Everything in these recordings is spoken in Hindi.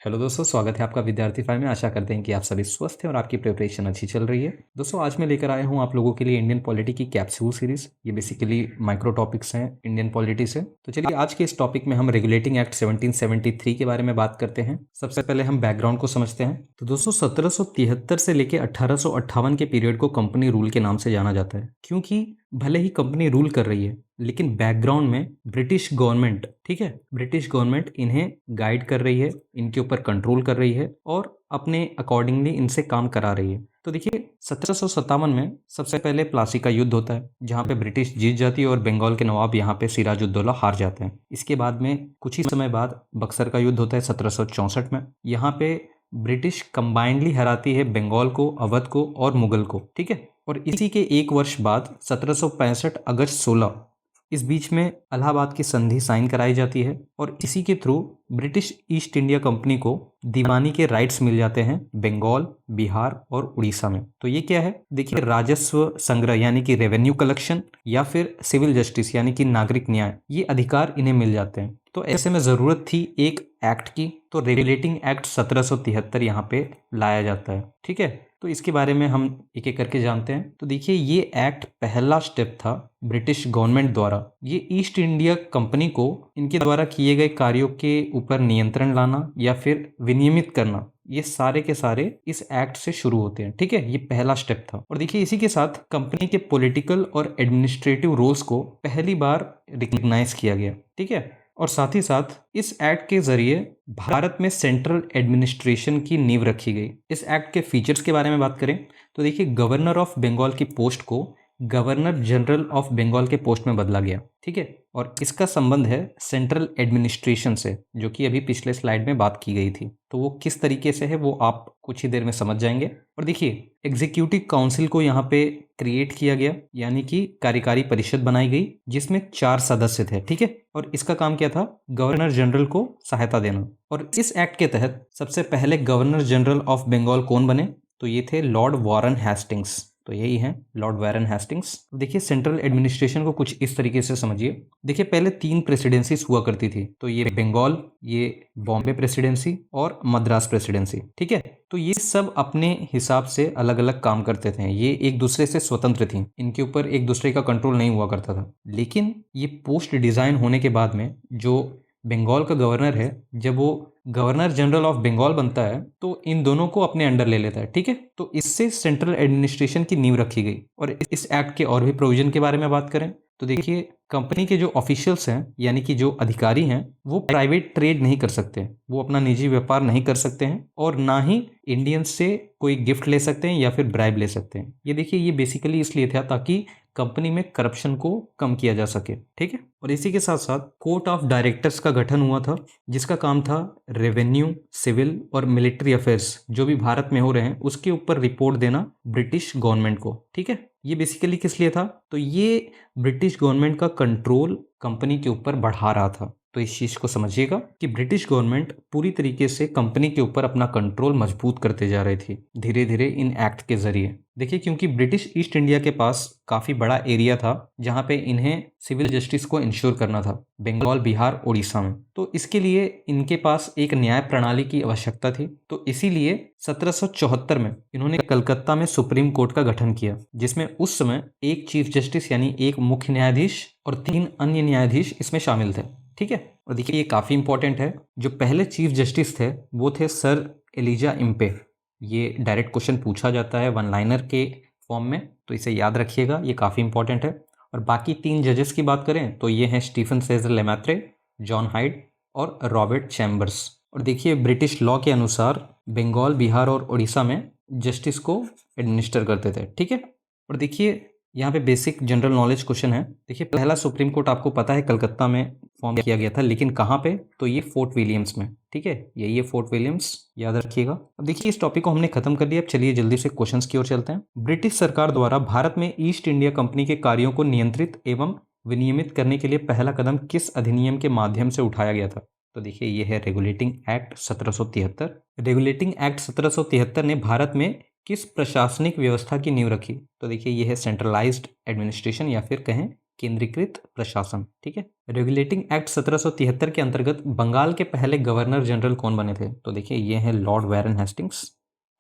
हेलो दोस्तों, स्वागत है आपका विद्यार्थी फाइव में। आशा करते हैं कि आप सभी स्वस्थ हैं और आपकी प्रिपरेशन अच्छी चल रही है। दोस्तों, आज मैं लेकर आया हूं आप लोगों के लिए इंडियन पॉलिटी की कैप्सूल सीरीज। ये बेसिकली माइक्रो टॉपिक्स हैं इंडियन पॉलिटी से। तो चलिए आज के इस टॉपिक में हम रेगुलेटिंग एक्ट 1773 के बारे में बात करते हैं। सबसे पहले हम बैकग्राउंड को समझते हैं। तो दोस्तों, 1773 से लेकर 1858 के पीरियड को कंपनी रूल के नाम से जाना जाता है, क्योंकि भले ही कंपनी रूल कर रही है लेकिन बैकग्राउंड में ब्रिटिश गवर्नमेंट, ठीक है, ब्रिटिश गवर्नमेंट इन्हें गाइड कर रही है, इनके ऊपर कंट्रोल कर रही है और अपने अकॉर्डिंगली इनसे काम करा रही है। तो देखिए 1757 में सबसे पहले प्लासी का युद्ध होता है, जहां पे ब्रिटिश जीत जाती है और बंगाल के नवाब यहाँ पे सिराजुद्दौला हार जाते हैं। इसके बाद में कुछ ही समय बाद बक्सर का युद्ध होता है 1764 में। यहाँ पे ब्रिटिश कंबाइंडली हराती है बंगाल को, अवध को और मुगल को, ठीक है। और इसी के एक वर्ष बाद 1765 अगस्त 16, इस बीच में इलाहाबाद की संधि साइन कराई जाती है और इसी के through British east India company को दीवानी के राइट्स मिल जाते हैं बंगाल, बिहार और उड़ीसा में। तो ये क्या है, देखिए, राजस्व संग्रह यानी कि रेवेन्यू कलेक्शन या फिर सिविल जस्टिस यानी कि नागरिक न्याय, ये अधिकार इन्हें मिल जाते हैं। तो ऐसे में जरूरत थी एक एक्ट की, तो रेगुलेटिंग एक्ट 1773 यहाँ पे लाया जाता है, ठीक है। तो इसके बारे में हम एक एक करके जानते हैं। तो देखिए, ये एक्ट पहला स्टेप था ब्रिटिश गवर्नमेंट द्वारा ये ईस्ट इंडिया कंपनी को इनके द्वारा किए गए कार्यों के ऊपर नियंत्रण लाना या फिर विनियमित करना। ये सारे के सारे इस एक्ट से शुरू होते हैं, ठीक है। ये पहला स्टेप था। और देखिए, इसी के साथ कंपनी के पॉलिटिकल और एडमिनिस्ट्रेटिव रोल्स को पहली बार रिकग्नाइज किया गया, ठीक है। और साथ ही साथ इस एक्ट के जरिए भारत में सेंट्रल एडमिनिस्ट्रेशन की नींव रखी गई। इस एक्ट के फीचर्स के बारे में बात करें तो देखिए, गवर्नर ऑफ बंगाल की पोस्ट को गवर्नर जनरल ऑफ बंगाल के पोस्ट में बदला गया, ठीक है। और इसका संबंध है सेंट्रल एडमिनिस्ट्रेशन से, जो कि अभी पिछले स्लाइड में बात की गई थी। तो वो किस तरीके से है वो आप कुछ ही देर में समझ जाएंगे। और देखिए, एग्जीक्यूटिव काउंसिल को यहाँ पे क्रिएट किया गया, यानी कि कार्यकारी परिषद बनाई गई जिसमें 4 सदस्य थे, ठीक है। और इसका काम क्या था, गवर्नर जनरल को सहायता देना। और इस एक्ट के तहत सबसे पहले गवर्नर जनरल ऑफ बंगाल कौन बने, तो ये थे लॉर्ड वारन हेस्टिंग्स। तो यही है लॉर्ड वारन हेस्टिंग्स। देखिए, सेंट्रल एडमिनिस्ट्रेशन को कुछ इस तरीके से समझिए। देखिए, पहले 3 प्रेसिडेंसीज हुआ करती थी, तो ये बंगाल, ये बॉम्बे प्रेसिडेंसी और मद्रास प्रेसिडेंसी, ठीक है। तो ये सब अपने हिसाब से अलग अलग काम करते थे, ये एक दूसरे से स्वतंत्र थी, इनके ऊपर एक दूसरे का कंट्रोल नहीं हुआ करता था। लेकिन ये पोस्ट डिजाइन होने के बाद में जो बंगाल का गवर्नर है, जब वो गवर्नर जनरल ऑफ बंगाल बनता है तो इन दोनों को अपने अंडर ले लेता है, ठीक है। तो इससे सेंट्रल एडमिनिस्ट्रेशन की नींव रखी गई। और इस एक्ट के और भी प्रोविजन के बारे में बात करें तो देखिए, कंपनी के जो ऑफिशियल्स हैं यानी कि जो अधिकारी हैं, वो प्राइवेट ट्रेड नहीं कर सकते, वो अपना निजी व्यापार नहीं कर सकते हैं और ना ही इंडियंस से कोई गिफ्ट ले सकते हैं या फिर ब्राइब ले सकते हैं। ये देखिए, ये बेसिकली इसलिए था ताकि कंपनी में करप्शन को कम किया जा सके, ठीक है। और इसी के साथ साथ कोर्ट ऑफ डायरेक्टर्स का गठन हुआ था, जिसका काम था रेवेन्यू, सिविल और मिलिट्री अफेयर्स जो भी भारत में हो रहे हैं उसके ऊपर रिपोर्ट देना ब्रिटिश गवर्नमेंट को, ठीक है। ये बेसिकली किस लिए था, तो ये ब्रिटिश गवर्नमेंट का कंट्रोल कंपनी के ऊपर बढ़ा रहा था। तो इस चीज को समझिएगा कि ब्रिटिश गवर्नमेंट पूरी तरीके से कंपनी के ऊपर अपना कंट्रोल मजबूत करते जा रही थी धीरे धीरे इन एक्ट के जरिए। देखिए, क्योंकि ब्रिटिश ईस्ट इंडिया के पास काफी बड़ा एरिया था जहां पे इन्हें सिविल जस्टिस को इंश्योर करना था, बंगाल, बिहार, उड़ीसा में। तो इसके लिए इनके पास एक न्याय प्रणाली की आवश्यकता थी। तो इसीलिए 1774 में इन्होंने कलकत्ता में सुप्रीम कोर्ट का गठन किया, जिसमें उस समय एक चीफ जस्टिस यानी एक मुख्य न्यायाधीश और 3 अन्य न्यायाधीश इसमें शामिल थे, ठीक है। और देखिए, ये काफी इंपॉर्टेंट है। जो पहले चीफ जस्टिस थे वो थे सर एलिजा इम्पे। ये डायरेक्ट क्वेश्चन पूछा जाता है वन लाइनर के फॉर्म में, तो इसे याद रखिएगा, ये काफ़ी इंपॉर्टेंट है। और बाकी 3 जजेस की बात करें तो ये हैं Stephen Caesar Le Maistre, John Hyde और रॉबर्ट चैम्बर्स। और देखिए, ब्रिटिश लॉ के अनुसार बंगाल, बिहार और उड़ीसा में जस्टिस को एडमिनिस्टर करते थे, ठीक है। और देखिए, यहाँ पे बेसिक जनरल नॉलेज क्वेश्चन है। देखिए, पहला सुप्रीम कोर्ट आपको पता है कलकत्ता में फॉर्म किया गया था, लेकिन कहाँ पे, तो ये फोर्ट विलियम्स में, ठीक है। यही है फोर्ट विलियम्स, याद रखिएगा। अब देखिए, इस टॉपिक को हमने खत्म कर लिया। अब चलिए जल्दी से क्वेश्चंस की ओर चलते हैं। ब्रिटिश सरकार द्वारा भारत में ईस्ट इंडिया कंपनी के कार्यों को नियंत्रित एवं विनियमित करने के लिए पहला कदम किस अधिनियम के माध्यम से उठाया गया था, तो देखिए, ये है रेगुलेटिंग एक्ट 1773। रेगुलेटिंग एक्ट 1773 ने भारत में किस प्रशासनिक व्यवस्था की नींव रखी, तो देखिए, ये है सेंट्रलाइज्ड एडमिनिस्ट्रेशन या फिर कहें केंद्रीकृत प्रशासन। ठीक है। रेगुलेटिंग एक्ट 1773 के अंतर्गत बंगाल के पहले गवर्नर जनरल कौन बने थे? तो देखिए ये हैं लॉर्ड वारन हेस्टिंग्स।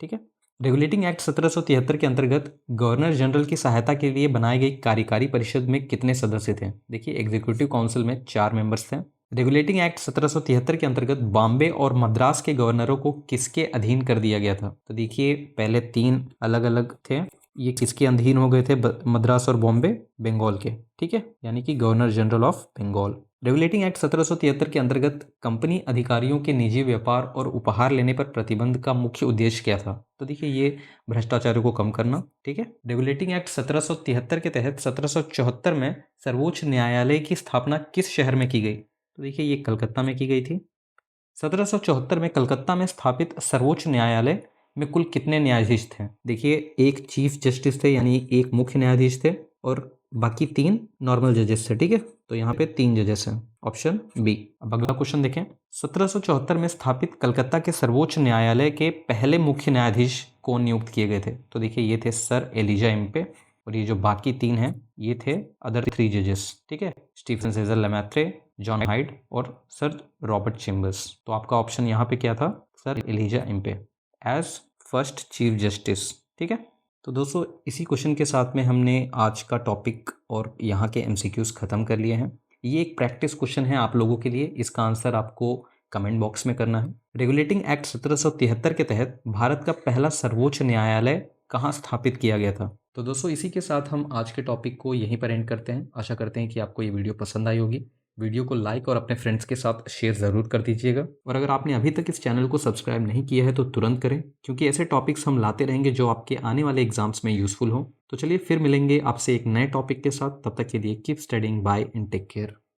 ठीक है। रेगुलेटिंग एक्ट 1773 के अंतर्गत गवर्नर जनरल की सहायता के लिए बनाई गई कार्यकारी परिषद में कितने सदस्य थे? देखिए एग्जीक्यूटिव काउंसिल में 4 मेंबर्स थे। रेगुलेटिंग एक्ट 1773 के अंतर्गत बॉम्बे और मद्रास के गवर्नरों को किसके अधीन कर दिया गया था? तो देखिए पहले 3 अलग अलग थे, ये किसके अधीन हो गए थे? मद्रास और बॉम्बे बंगाल के। ठीक है, यानी कि governor general of Bengal. Regulating act 1773 के अंतर्गत कंपनी अधिकारियों के निजी व्यापार और उपहार लेने पर प्रतिबंध का मुख्य उद्देश्य क्या था? तो देखिए ये भ्रष्टाचार को कम करना। ठीक है। रेगुलेटिंग एक्ट 1773 के तहत 1774 में सर्वोच्च न्यायालय की स्थापना किस शहर में की गई? तो देखिए ये कलकत्ता में की गई थी। 1774 में कलकत्ता में स्थापित सर्वोच्च न्यायालय में कुल कितने न्यायाधीश थे? देखिए एक चीफ जस्टिस थे, यानी एक मुख्य न्यायाधीश थे, और बाकी 3 नॉर्मल जजेस थे। ठीक है, तो यहाँ पे 3 जजेस हैं, ऑप्शन बी। अब अगला क्वेश्चन देखें। 1774 में स्थापित कलकत्ता के सर्वोच्च न्यायालय के पहले मुख्य न्यायाधीश कौन नियुक्त किए गए थे? तो देखिए ये थे सर एलिजा इम्पे, और ये जो बाकी 3 हैं ये थे अदर 3 जजेस। ठीक है, Stephen Caesar Le Maistre, John Hyde और सर रॉबर्ट चेम्बर्स। तो आपका ऑप्शन यहाँ पे क्या था? Sir Elijah Impey as first chief justice. ठीक है, तो दोस्तों इसी क्वेश्चन के साथ में हमने आज का टॉपिक और यहाँ के एमसीक्यूज खत्म कर लिए हैं। ये एक प्रैक्टिस क्वेश्चन है आप लोगों के लिए, इसका आंसर आपको कमेंट बॉक्स में करना है। रेगुलेटिंग एक्ट 1773 के तहत भारत का पहला सर्वोच्च न्यायालय कहाँ स्थापित किया गया था? तो दोस्तों इसी के साथ हम आज के टॉपिक को यहीं पर एंड करते हैं। आशा करते हैं कि आपको ये वीडियो पसंद आई होगी। वीडियो को लाइक और अपने फ्रेंड्स के साथ शेयर ज़रूर कर दीजिएगा, और अगर आपने अभी तक इस चैनल को सब्सक्राइब नहीं किया है तो तुरंत करें, क्योंकि ऐसे टॉपिक्स हम लाते रहेंगे जो आपके आने वाले एग्जाम्स में यूजफुल हो। तो चलिए फिर मिलेंगे आपसे एक नए टॉपिक के साथ, तब तक के लिए keep studying, bye and take care.